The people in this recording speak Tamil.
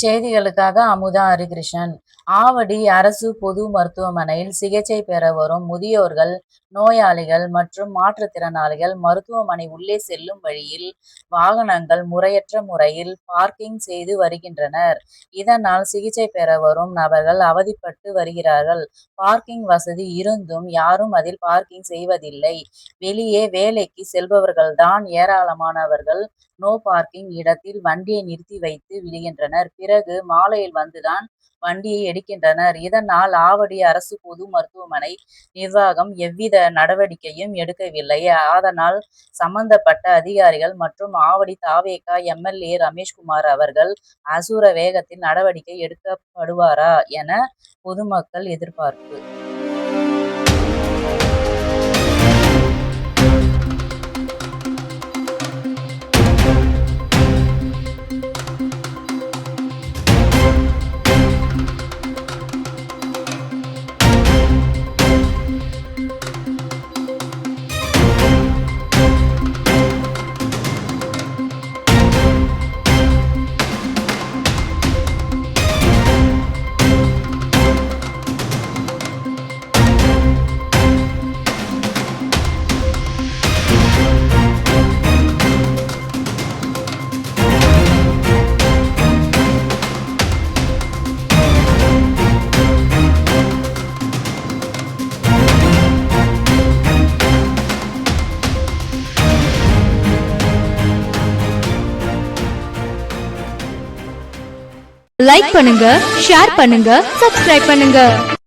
செய்திகளுக்காக அமுதா ஹரிகிருஷ்ணன். ஆவடி அரசு பொது மருத்துவமனையில் சிகிச்சை பெற வரும் முதியோர்கள், நோயாளிகள் மற்றும் மாற்றுத்திறனாளிகள் மருத்துவமனை உள்ளே செல்லும் வழியில் வாகனங்கள் முறையற்ற முறையில் பார்க்கிங் செய்து வருகின்றனர். இதனால் சிகிச்சை பெற வரும் நபர்கள் அவதிப்பட்டு வருகிறார்கள். பார்க்கிங் வசதி இருந்தும் யாரும் அதில் பார்க்கிங் செய்வதில்லை. வெளியே வேலைக்கு செல்பவர்கள்தான் ஏராளமானவர்கள் நோ பார்க்கிங் இடத்தில் வண்டியை நிறுத்தி வைத்து விடுகின்றனர். பிறகு மாலையில் வந்துதான் வண்டியை எடுக்கின்றனர். இதனால் ஆவடி அரசு பொது மருத்துவமனை நிர்வாகம் எவ்வித நடவடிக்கையும் எடுக்கவில்லை. அதனால் சம்பந்தப்பட்ட அதிகாரிகள் மற்றும் ஆவடி தவேக எம்.எல்.ஏ. ரமேஷ்குமார் அவர்கள் அசுர வேகத்தில் நடவடிக்கை எடுக்கப்படுவாரா என பொதுமக்கள் எதிர்பார்ப்பு. லைக் பண்ணுங்க, ஷேர் பண்ணுங்க, சப்ஸ்கிரைப் பண்ணுங்க.